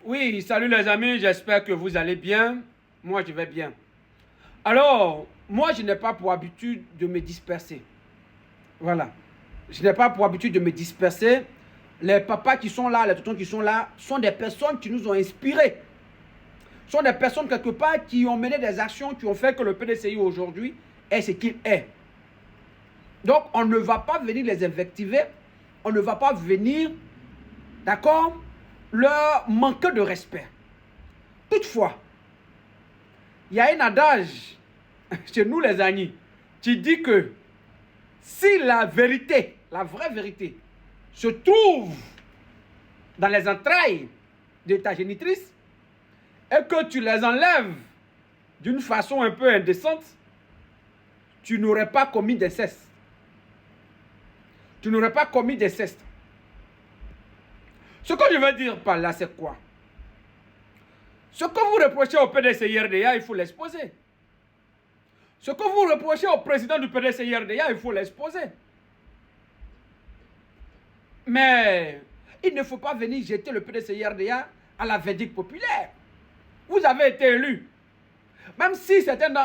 Oui, salut les amis, j'espère que vous allez bien. Moi, je vais bien. Alors, moi, je n'ai pas pour habitude de me disperser. Voilà. Je n'ai pas pour habitude de me disperser. Les papas qui sont là, les tontons qui sont là, sont des personnes qui nous ont inspirés. Sont des personnes quelque part qui ont mené des actions qui ont fait que le PDCI aujourd'hui est ce qu'il est. Donc, on ne va pas venir les invectiver. On ne va pas venir, d'accord, leur manquer de respect. Toutefois, il y a un adage chez nous les amis qui dit que si la vérité, la vraie vérité, se trouve dans les entrailles de ta génitrice et que tu les enlèves d'une façon un peu indécente, tu n'aurais pas commis d'inceste. Tu n'aurais pas commis d'inceste. Ce que je veux dire par là, c'est quoi? Ce que vous reprochez au PDCI-RDA, il faut l'exposer. Ce que vous reprochez au président du PDCI-RDA, il faut l'exposer. Mais il ne faut pas venir jeter le PDCI-RDA à la verdict populaire. Vous avez été élu. Même si certaines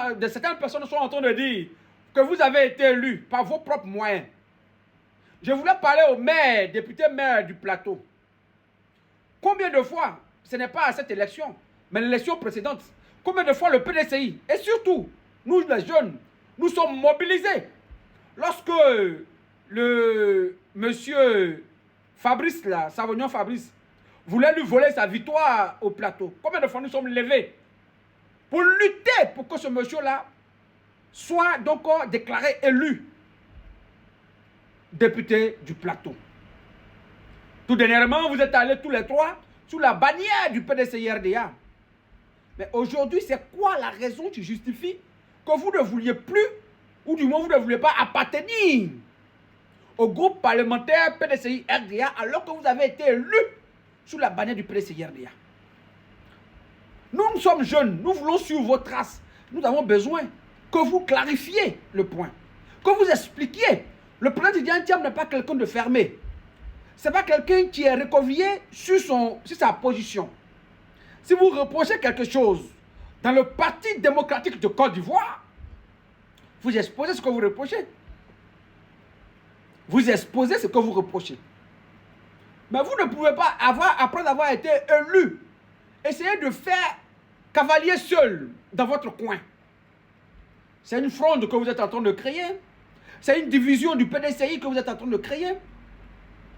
personnes sont en train de dire que vous avez été élu par vos propres moyens. Je voulais parler au maire, député maire du plateau. Combien de fois, ce n'est pas à cette élection, mais l'élection précédente, combien de fois le PDCI, et surtout, nous les jeunes, nous sommes mobilisés. Lorsque le monsieur Fabrice, là, Savognon Fabrice, voulait lui voler sa victoire au plateau, combien de fois nous sommes levés pour lutter pour que ce monsieur-là soit donc déclaré élu député du plateau. Tout dernièrement, vous êtes allés tous les trois sous la bannière du PDCI-RDA. Mais aujourd'hui, c'est quoi la raison qui justifie que vous ne vouliez plus, ou du moins vous ne voulez pas appartenir au groupe parlementaire PDCI-RDA alors que vous avez été élu sous la bannière du PDCI-RDA? Nous sommes jeunes, nous voulons suivre vos traces. Nous avons besoin que vous clarifiez le point, que vous expliquiez. Le président Tidjane Thiam n'est pas quelqu'un de fermé. Ce n'est pas quelqu'un qui est recroquevillé sur sa position. Si vous reprochez quelque chose dans le Parti démocratique de Côte d'Ivoire, vous exposez ce que vous reprochez. Vous exposez ce que vous reprochez. Mais vous ne pouvez pas, après avoir été élu, essayer de faire cavalier seul dans votre coin. C'est une fronde que vous êtes en train de créer. C'est une division du PDCI que vous êtes en train de créer.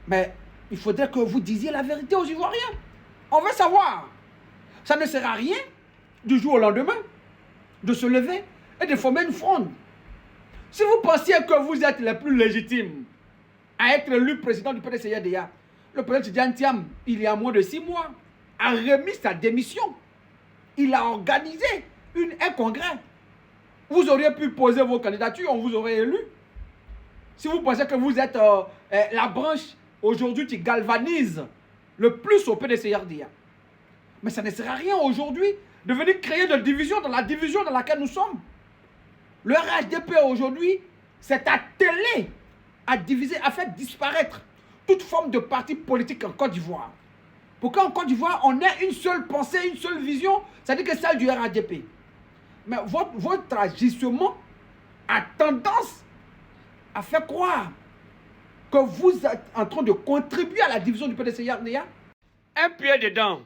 Mais il faudrait que vous disiez la vérité aux Ivoiriens. On veut savoir. Ça ne sert à rien du jour au lendemain de se lever et de former une fronde. Si vous pensiez que vous êtes les plus légitimes à être élu président du PDCI-RDA, le président Tidjane Thiam, il y a moins de 6 mois, a remis sa démission. Il a organisé un congrès. Vous auriez pu poser vos candidatures, on vous aurait élu. Si vous pensez que vous êtes la branche aujourd'hui qui galvanise le plus au PDCI-RDA. Mais ça ne sert à rien aujourd'hui de venir créer de division dans la division dans laquelle nous sommes. Le RHDP aujourd'hui s'est attelé à diviser, à faire disparaître toute forme de parti politique en Côte d'Ivoire. Pour qu'en Côte d'Ivoire, on ait une seule pensée, une seule vision, c'est-à-dire que celle du RHDP. Mais votre agissement a tendance à faire croire que vous êtes en train de contribuer à la division du PDCI-RDA. Un pied dedans.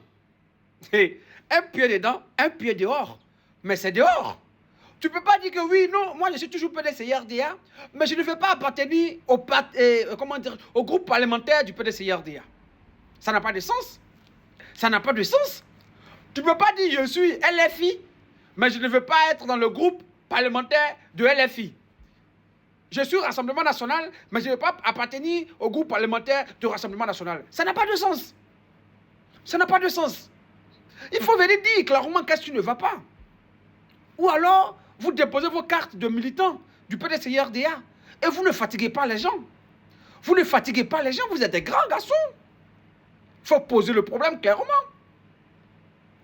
Un pied dedans, un pied dehors. Mais c'est dehors. Tu ne peux pas dire que oui, non, moi je suis toujours PDCI-RDA, mais je ne veux pas appartenir au groupe parlementaire du PDCI-RDA. Ça n'a pas de sens. Ça n'a pas de sens. Tu ne peux pas dire je suis LFI, mais je ne veux pas être dans le groupe parlementaire de LFI. Je suis Rassemblement National, mais je ne veux pas appartenir au groupe parlementaire du Rassemblement National. Ça n'a pas de sens. Ça n'a pas de sens. Il faut venir dire clairement qu'est-ce qui ne va pas. Ou alors, vous déposez vos cartes de militants du PDCI-RDA et vous ne fatiguez pas les gens. Vous ne fatiguez pas les gens, vous êtes des grands garçons. Il faut poser le problème clairement.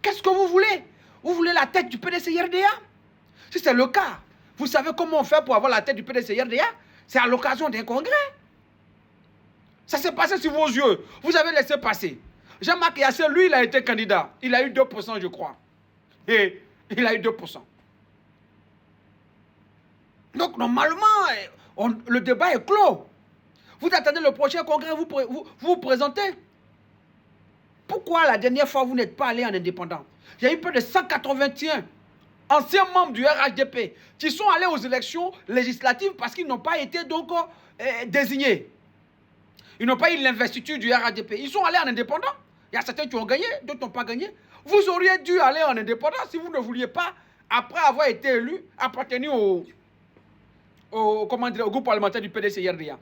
Qu'est-ce que vous voulez? Vous voulez la tête du PDCI-RDA? Si c'est le cas, vous savez comment on fait pour avoir la tête du PDCI-RDA? C'est à l'occasion d'un congrès. Ça s'est passé sur vos yeux. Vous avez laissé passer. Jean-Marc Yassé, lui, il a été candidat. Il a eu 2%, je crois. Et il a eu 2%. Donc, normalement, le débat est clos. Vous attendez le prochain congrès, vous présentez. Pourquoi la dernière fois, vous n'êtes pas allé en indépendant? Il y a eu près de 181 anciens membres du RHDP qui sont allés aux élections législatives parce qu'ils n'ont pas été donc désignés. Ils n'ont pas eu l'investiture du RHDP. Ils sont allés en indépendant. Il y a certains qui ont gagné, d'autres n'ont pas gagné. Vous auriez dû aller en indépendant si vous ne vouliez pas, après avoir été élu, appartenir au groupe parlementaire du PDC-RDA.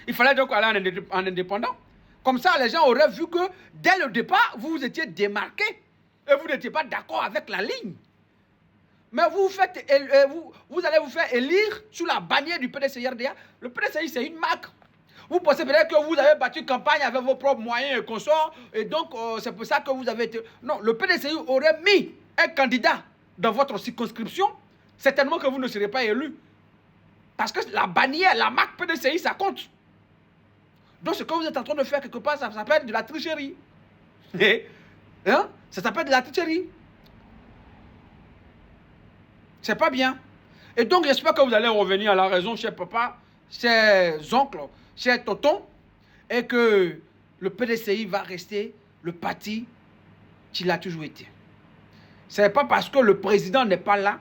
Il fallait donc aller en indépendant. Comme ça, les gens auraient vu que dès le départ, vous vous étiez démarqué et vous n'étiez pas d'accord avec la ligne. Mais vous allez vous faire élire sous la bannière du PDC-RDA. Le PDC, c'est une marque. Vous pensez peut-être que vous avez battu campagne avec vos propres moyens et consorts, et donc c'est pour ça que vous avez été... Non, le PDCI aurait mis un candidat dans votre circonscription, certainement que vous ne serez pas élu. Parce que la bannière, la marque PDCI, ça compte. Donc ce que vous êtes en train de faire quelque part, ça s'appelle de la tricherie. Hein? Ça s'appelle de la tricherie. C'est pas bien. Et donc j'espère que vous allez revenir à la raison, cher papa, chers oncles, chers tontons, et que le PDCI va rester le parti qu'il a toujours été. Ce n'est pas parce que le président n'est pas là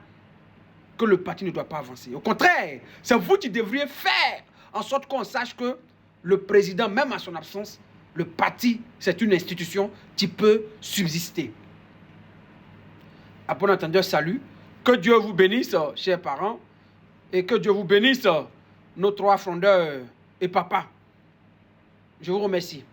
que le parti ne doit pas avancer. Au contraire, c'est vous qui devriez faire en sorte qu'on sache que le président, même à son absence, le parti, c'est une institution qui peut subsister. À bon entendeur, salut. Que Dieu vous bénisse, chers parents, et que Dieu vous bénisse, nos trois frondeurs et papa. Je vous remercie.